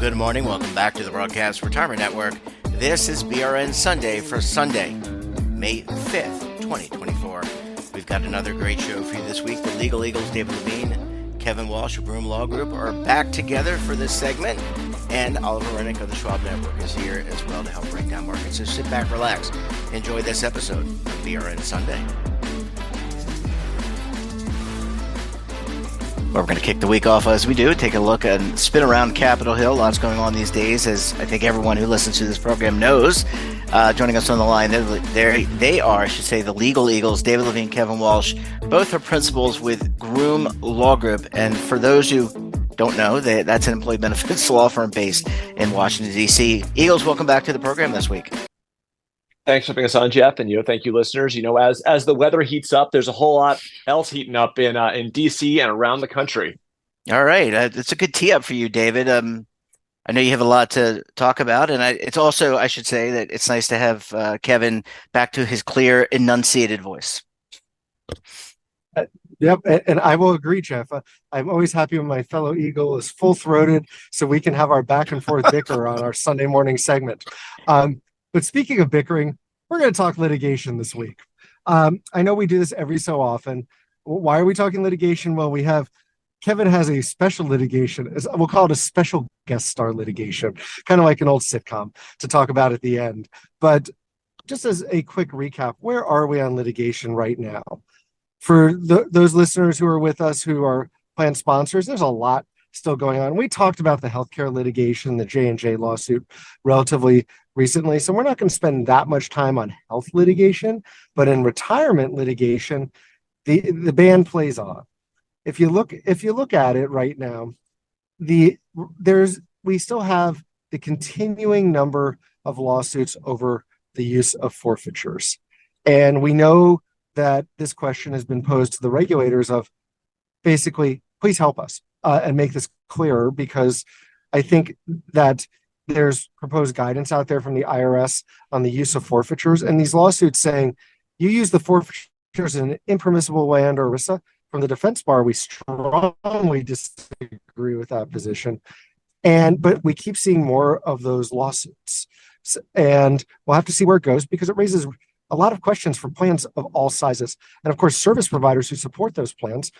Good morning. Welcome back to the Broadcast Retirement Network. This is BRN Sunday for Sunday, May 5th, 2024. We've got another great show for you this week. The Legal Eagles, David Levine, Kevin Walsh of Broom Law Group are back together for this segment. And Oliver Renick of the Schwab Network is here as well to help break down markets. So sit back, relax, enjoy this episode of BRN Sunday. Well, we're going to kick the week off as we do. Take a look and spin around Capitol Hill. Lots going on these days, as I think everyone who listens to this program knows. Joining us on the line, they are, I should say, the Legal Eagles, David Levine, Kevin Walsh. Both are principals with Groom Law Group. And for those who don't know, that's an employee benefits law firm based in Washington, D.C. Eagles, welcome back to the program this week. Thanks for having us on, Jeff, and thank you, listeners. As the weather heats up, there's a whole lot else heating up in DC and around the country. All right, it's a good tee up for you, David. I know you have a lot to talk about, and it's also, I should say, that it's nice to have Kevin back to his clear, enunciated voice. Yep, and I will agree, Jeff. I'm always happy when my fellow Eagle is full-throated, so we can have our back and forth bicker on our Sunday morning segment. But speaking of bickering, we're going to talk litigation this week. I know we do this every so often. Why are we talking litigation? Well, Kevin has a special litigation. We'll call it a special guest star litigation, kind of like an old sitcom to talk about at the end. But just as a quick recap, where are we on litigation right now? For those listeners who are with us who are plan sponsors, there's a lot still going on. We talked about the healthcare litigation, the J&J lawsuit relatively recently, so we're not going to spend that much time on health litigation, but in retirement litigation, the band plays on. If you look at it right now, we still have the continuing number of lawsuits over the use of forfeitures. And we know that this question has been posed to the regulators of basically, please help us and make this clearer, because I think that there's proposed guidance out there from the IRS on the use of forfeitures, and these lawsuits saying you use the forfeitures in an impermissible way under ERISA. From the defense bar, we strongly disagree with that position, but we keep seeing more of those lawsuits, and we'll have to see where it goes, because it raises a lot of questions for plans of all sizes, and of course, service providers who support those plans.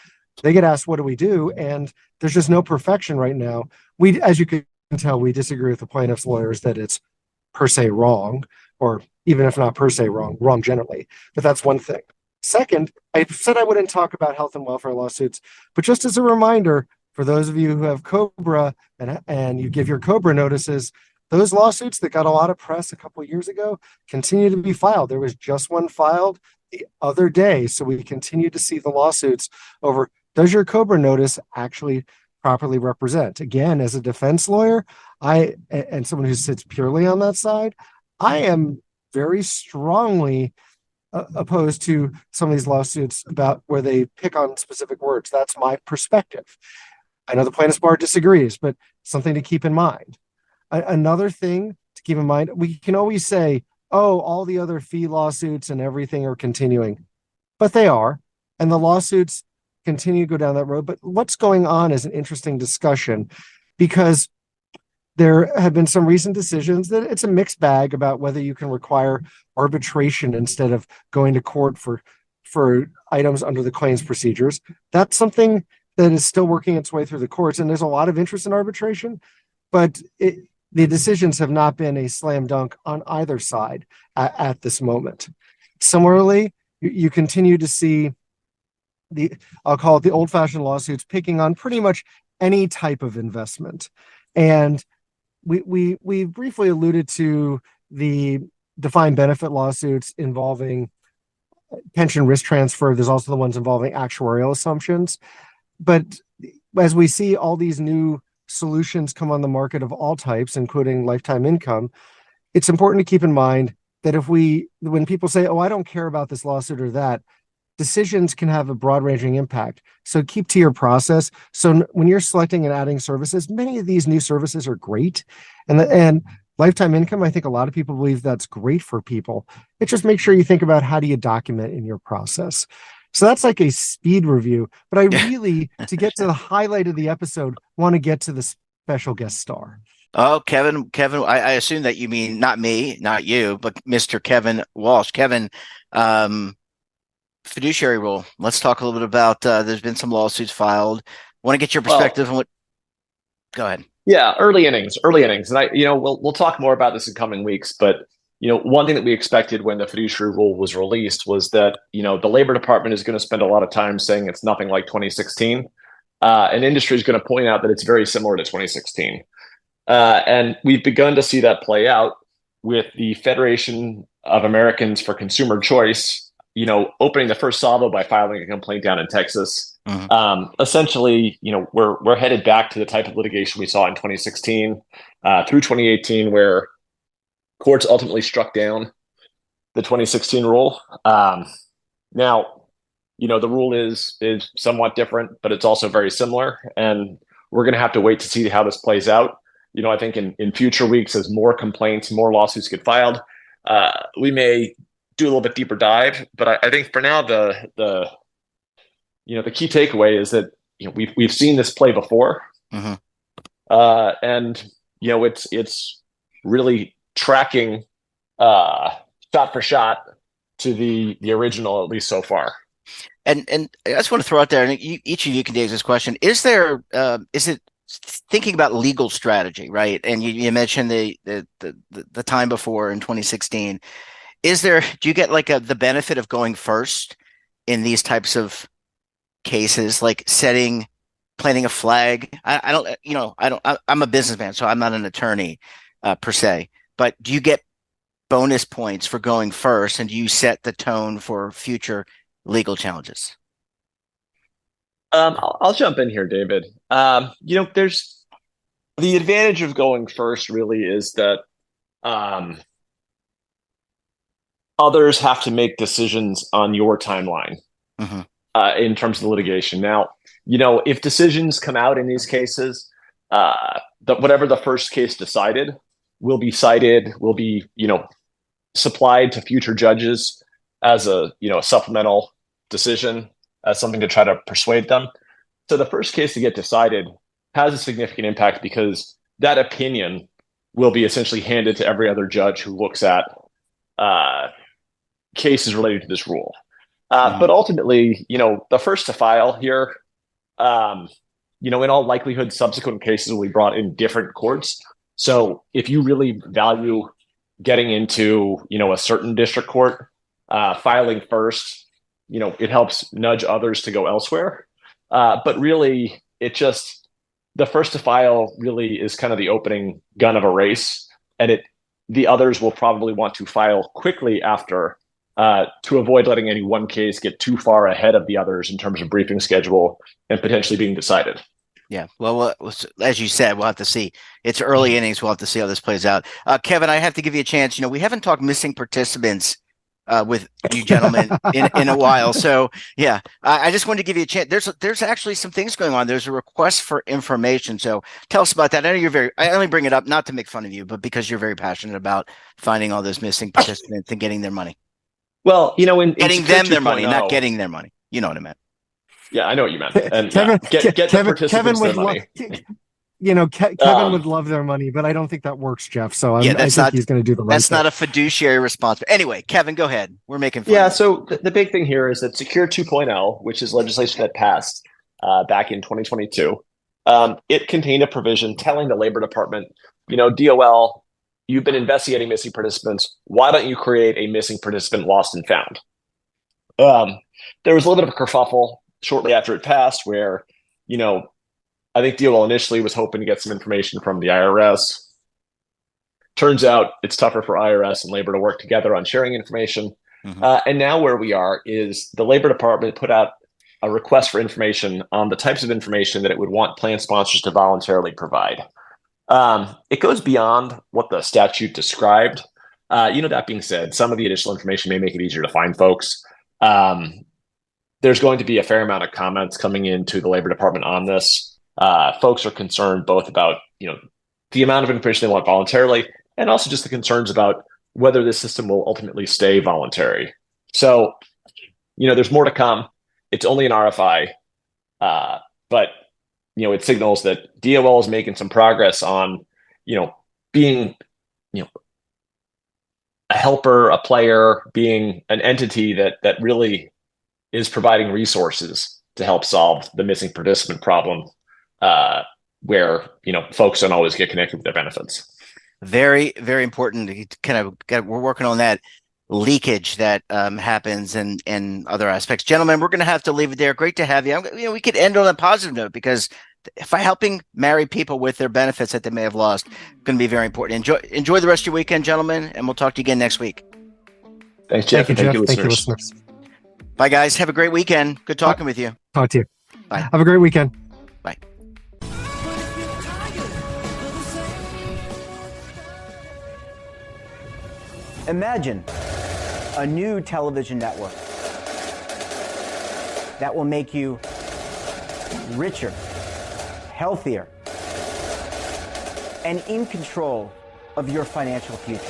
They get asked, what do we do? And there's just no perfection right now. As you can tell, we disagree with the plaintiff's lawyers that it's per se wrong, or even if not per se wrong generally. But that's one thing. Second, I said I wouldn't talk about health and welfare lawsuits, but just as a reminder, for those of you who have COBRA and you give your COBRA notices, those lawsuits that got a lot of press a couple of years ago continue to be filed. There was just one filed the other day. So we continue to see the lawsuits over, does your COBRA notice actually properly represent? Again, as a defense lawyer, and someone who sits purely on that side, I am very strongly opposed to some of these lawsuits about where they pick on specific words. That's my perspective. I know the plaintiff's bar disagrees, but something to keep in mind. Another thing to keep in mind, we can always say, oh, all the other fee lawsuits and everything are continuing, but they are, and the lawsuits continue to go down that road. But what's going on is an interesting discussion, because there have been some recent decisions that it's a mixed bag about whether you can require arbitration instead of going to court for items under the claims procedures. That's something that is still working its way through the courts, and there's a lot of interest in arbitration, but the decisions have not been a slam dunk on either side at this moment. Similarly, you continue to see I'll call it the old-fashioned lawsuits picking on pretty much any type of investment. And we briefly alluded to the defined benefit lawsuits involving pension risk transfer. There's also the ones involving actuarial assumptions. But as we see all these new solutions come on the market of all types, including lifetime income, it's important to keep in mind that when people say, oh, I don't care about this lawsuit or that, decisions can have a broad-ranging impact. So keep to your process. So when you're selecting and adding services, many of these new services are great. And lifetime income, I think a lot of people believe that's great for people. It just make sure you think about how do you document in your process. So that's like a speed review. But I really, to get to the highlight of the episode, want to get to the special guest star. Oh, Kevin, I assume that you mean not me, not you, but Mr. Kevin Walsh. Kevin, um, fiduciary rule. Let's talk a little bit about. There's been some lawsuits filed. Want to get your Well, perspective on what? Go ahead. yeah, early innings, and we'll talk more about this in coming weeks. But one thing that we expected when the fiduciary rule was released was that the Labor Department is going to spend a lot of time saying it's nothing like 2016, and industry is going to point out that it's very similar to 2016, and we've begun to see that play out with the Federation of Americans for Consumer Choice, opening the first salvo by filing a complaint down in Texas. Mhm. Essentially, we're headed back to the type of litigation we saw in 2016 through 2018, where courts ultimately struck down the 2016 rule. Now, the rule is somewhat different, but it's also very similar, and we're going to have to wait to see how this plays out. I think in future weeks, as more complaints, more lawsuits get filed, we may do a little bit deeper dive. But I think for now, the key takeaway is that we've seen this play before, Mhm. and it's really tracking shot for shot to the original, at least so far. And I just want to throw out there, and each of you can take this question: is it thinking about legal strategy, right? And you mentioned the time before in 2016. Do you get like the benefit of going first in these types of cases, like planting a flag? I don't, I'm a businessman, so I'm not an attorney per se. But do you get bonus points for going first, and do you set the tone for future legal challenges? I'll jump in here, David. There's the advantage of going first really is that um, others have to make decisions on your timeline Mm-hmm. in terms of the litigation. Now, if decisions come out in these cases, whatever the first case decided will be supplied to future judges as a supplemental decision, as something to try to persuade them. So the first case to get decided has a significant impact because that opinion will be essentially handed to every other judge who looks at uh, cases related to this rule. Mm-hmm. But ultimately, the first to file here, um, in all likelihood, subsequent cases will be brought in different courts. So if you really value getting into, a certain district court, filing first, it helps nudge others to go elsewhere. But really, the first to file really is kind of the opening gun of a race, and the others will probably want to file quickly after to avoid letting any one case get too far ahead of the others in terms of briefing schedule and potentially being decided. Yeah. Well, as you said, we'll have to see. It's early innings. We'll have to see how this plays out. Kevin, I have to give you a chance. We haven't talked missing participants with you gentlemen in a while. So yeah, I just wanted to give you a chance. There's actually some things going on. There's a request for information. So tell us about that. I know I only bring it up not to make fun of you, but because you're very passionate about finding all those missing participants and getting their money. Well, in Getting Secure them their money, not 2.0, getting their money. You know what I meant. yeah, I know what you meant. And yeah, Kevin, get the Kevin participants their would love, money. Kevin would Um, love their money, but I don't think that works, Jeff. So Yeah, I think he's going to do the right that's thing. not a fiduciary response. But anyway, Kevin, go ahead. We're making fun yeah, of you. so the big thing here is that Secure 2.0, which is legislation that passed back in 2022, it contained a provision telling the Labor Department, DOL, you've been investigating missing participants. Why don't you create a missing participant lost and found? There was a little bit of a kerfuffle shortly after it passed where, I think DOL initially was hoping to get some information from the IRS. Turns out it's tougher for IRS and labor to work together on sharing information. Mm-hmm. And now where we are is the Labor Department put out a request for information on the types of information that it would want plan sponsors to voluntarily provide. It goes beyond what the statute described. That being said, some of the additional information may make it easier to find folks. There's going to be a fair amount of comments coming into the Labor Department on this. Folks are concerned both about the amount of information they want voluntarily, and also just the concerns about whether this system will ultimately stay voluntary. So, there's more to come. It's only an RFI, but it signals that DOL is making some progress on being, a helper, a player, being an entity that really is providing resources to help solve the missing participant problem, where folks don't always get connected with their benefits. Very, very important to kind of we're working on that leakage that happens and other aspects. Gentlemen, we're going to have to leave it there. Great to have you. We could end on a positive note, because if helping married people with their benefits that they may have lost, going to be very important. Enjoy the rest of your weekend, gentlemen, and we'll talk to you again next week. Thanks, Jeff. Thank you, Jeff. Thank you, Thank you, listeners. Bye, guys. Have a great weekend. Good talking with you. Talk to you. Bye. Have a great weekend. Bye. Imagine a new television network that will make you richer, healthier, and in control of your financial future.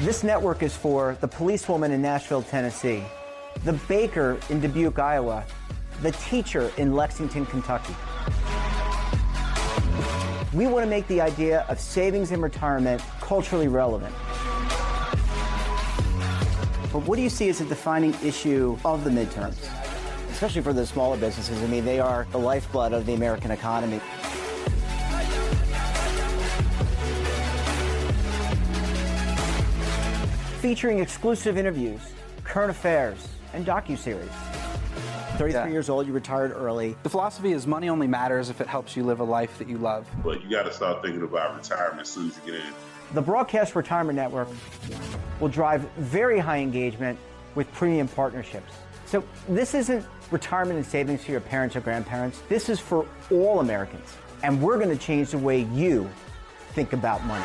This network is for the policewoman in Nashville, Tennessee, the baker in Dubuque, Iowa, the teacher in Lexington, Kentucky. We want to make the idea of savings and retirement culturally relevant. But what do you see as a defining issue of the midterms? Especially for the smaller businesses. I mean, they are the lifeblood of the American economy. Featuring exclusive interviews, current affairs, and docuseries. 33 years old, you retired early. The philosophy is money only matters if it helps you live a life that you love. But you got to start thinking about retirement as soon as you get in. The Broadcast Retirement Network will drive very high engagement with premium partnerships. So this isn't retirement and savings for your parents or grandparents. This is for all Americans. And we're going to change the way you think about money.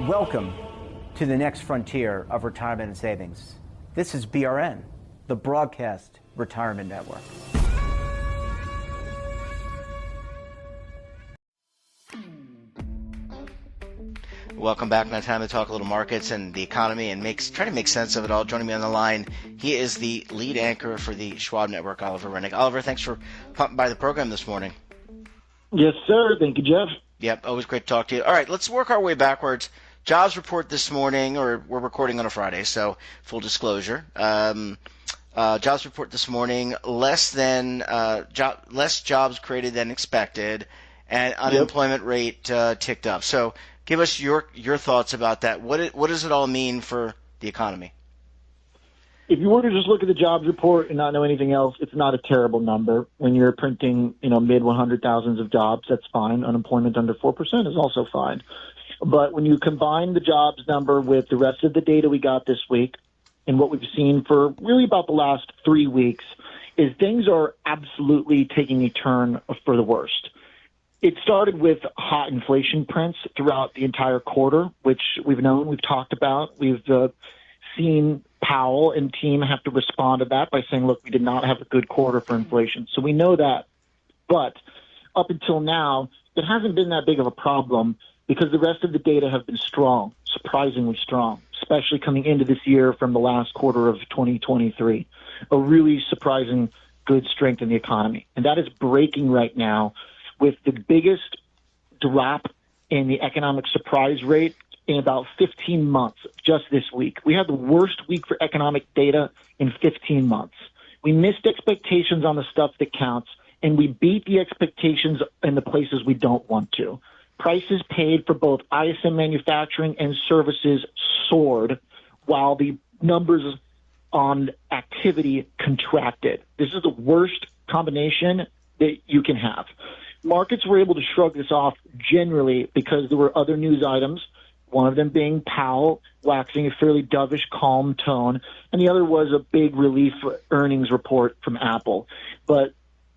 Welcome to the next frontier of retirement and savings. This is BRN, the Broadcast Retirement Network. Welcome back. Now time to talk a little markets and the economy and try to make sense of it all. Joining me on the line, he is the lead anchor for the Schwab Network, Oliver Renick. Oliver, thanks for popping by the program this morning. Yes, sir. Thank you, Jeff. Yep, always great to talk to you. All right, let's work our way backwards. Jobs report this morning, or we're recording on a Friday, so full disclosure. Jobs report this morning, less jobs created than expected, and unemployment rate ticked up. So give us your thoughts about that. What does it all mean for the economy? If you were to just look at the jobs report and not know anything else, it's not a terrible number. When you're printing, mid 100,000s of jobs, that's fine. Unemployment under 4% is also fine. But when you combine the jobs number with the rest of the data we got this week and what we've seen for really about the last 3 weeks, is things are absolutely taking a turn for the worst. It started with hot inflation prints throughout the entire quarter, which we've talked about. We've seen Powell and team have to respond to that by saying, look, we did not have a good quarter for inflation. So we know that. But up until now, it hasn't been that big of a problem because the rest of the data have been strong, surprisingly strong, especially coming into this year from the last quarter of 2023. A really surprising good strength in the economy. And that is breaking right now with the biggest drop in the economic surprise rate in about 15 months just this week. We had the worst week for economic data in 15 months. We missed expectations on the stuff that counts, and we beat the expectations in the places we don't want to. Prices paid for both ISM manufacturing and services soared while the numbers on activity contracted. This is the worst combination that you can have. Markets were able to shrug this off generally because there were other news items, one of them being Powell waxing a fairly dovish, calm tone, and the other was a big relief earnings report from Apple. But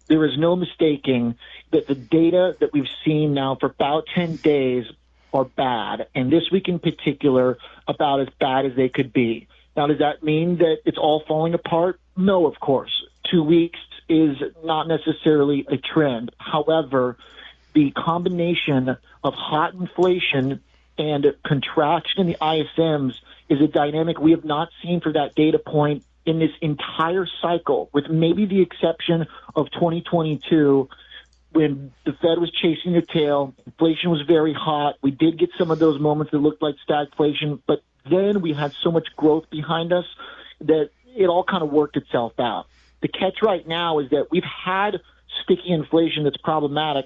there is no mistaking that the data that we've seen now for about 10 days are bad, and this week in particular, about as bad as they could be. Now, does that mean that it's all falling apart? No, of course. 2 weeks is not necessarily a trend. However, the combination of hot inflation and contraction in the ISMs is a dynamic we have not seen for that data point in this entire cycle, with maybe the exception of 2022, when the Fed was chasing the tail, inflation was very hot. We did get some of those moments that looked like stagflation, but then we had so much growth behind us that it all kind of worked itself out. The catch right now is that we've had sticky inflation that's problematic,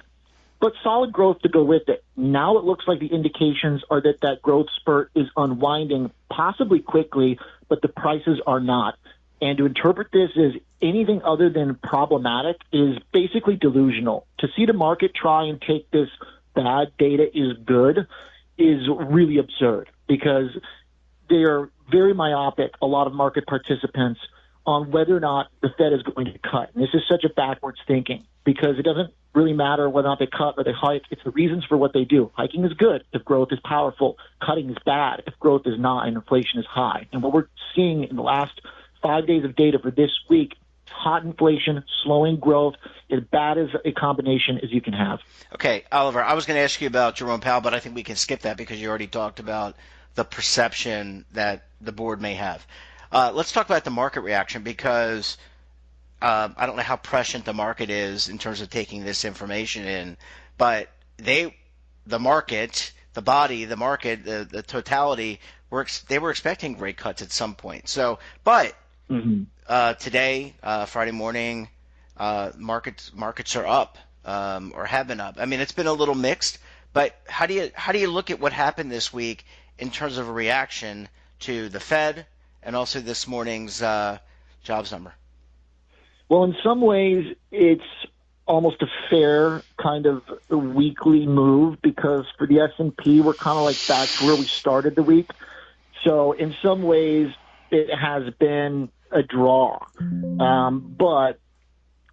but solid growth to go with it. Now it looks like the indications are that that growth spurt is unwinding, possibly quickly, but the prices are not. And to interpret this as anything other than problematic is basically delusional. To see the market try and take this bad data is good is really absurd, because they are very myopic, a lot of market participants, on whether or not the Fed is going to cut. And this is such a backwards thinking, because it doesn't really matter whether or not they cut or they hike. It's the reasons for what they do. Hiking is good if growth is powerful. Cutting is bad if growth is not and inflation is high. And what we're seeing in the last 5 days of data for this week, hot inflation, slowing growth, as bad as a combination as you can have. Okay, Oliver, I was going to ask you about Jerome Powell, but I think we can skip that because you already talked about the perception that the board may have. Let's talk about the market reaction, because I don't know how prescient the market is in terms of taking this information in, but the market, the totality, they were expecting rate cuts at some point. So, but today, Friday morning, markets are up or have been up. I mean, it's been a little mixed, but how do you look at what happened this week in terms of a reaction to the Fed and also this morning's jobs number? Well, in some ways, it's almost a fair kind of weekly move, because for the S&P, we're kind of like back to where we started the week. So in some ways, it has been a draw. But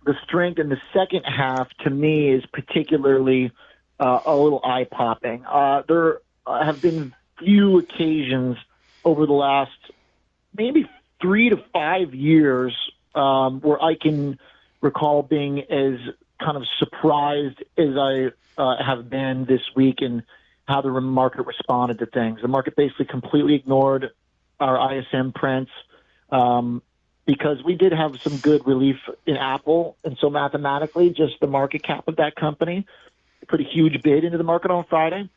the strength in the second half, to me, is particularly a little eye-popping. There have been few occasions over the last maybe 3 to 5 years where I can recall being as kind of surprised as I have been this week in how the market responded to things. The market basically completely ignored our ISM prints because we did have some good relief in Apple. And so mathematically, just the market cap of that company put a huge bid into the market on Friday.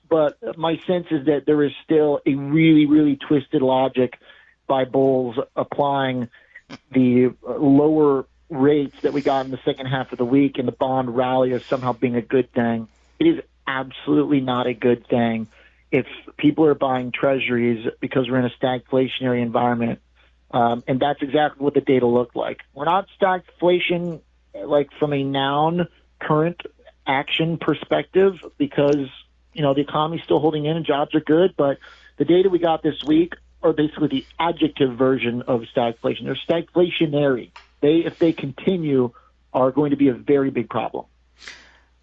But my sense is that there is still a really, really twisted logic by bulls applying the lower rates that we got in the second half of the week and the bond rally as somehow being a good thing. It is absolutely not a good thing if people are buying treasuries because we're in a stagflationary environment. And that's exactly what the data looked like. We're not stagflation like from a noun current action perspective, because the economy's still holding in and jobs are good, but the data we got this week are basically the adjective version of stagflation. They're stagflationary. If they continue, are going to be a very big problem.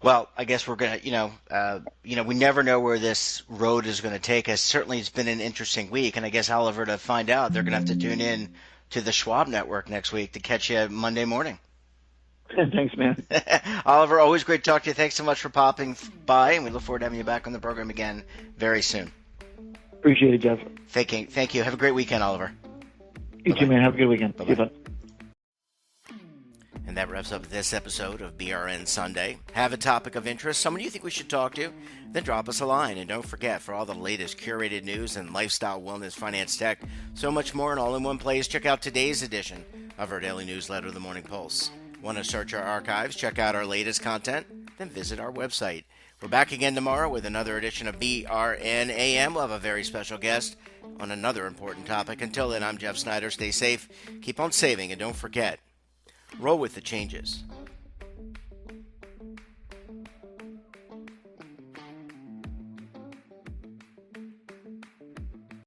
Well, I guess we're going to, we never know where this road is going to take us. Certainly it's been an interesting week, and I guess, Oliver, to find out, they're going to have to tune in to the Schwab Network next week to catch you Monday morning. Thanks, man. Oliver, always great to talk to you. Thanks so much for popping by, and we look forward to having you back on the program again very soon. Appreciate it, Jeff. Thank you. Have a great weekend, Oliver. You too, man. Have a good weekend. Bye-bye. See you, bud. And that wraps up this episode of BRN Sunday. Have a topic of interest, someone you think we should talk to? Then drop us a line. And don't forget, for all the latest curated news and lifestyle, wellness, finance, tech, so much more, and all in one place, check out today's edition of our daily newsletter, The Morning Pulse. Want to search our archives, check out our latest content? Then visit our website. We're back again tomorrow with another edition of BRN AM. We'll have a very special guest on another important topic. Until then, I'm Jeff Snyder. Stay safe, keep on saving, and don't forget, roll with the changes.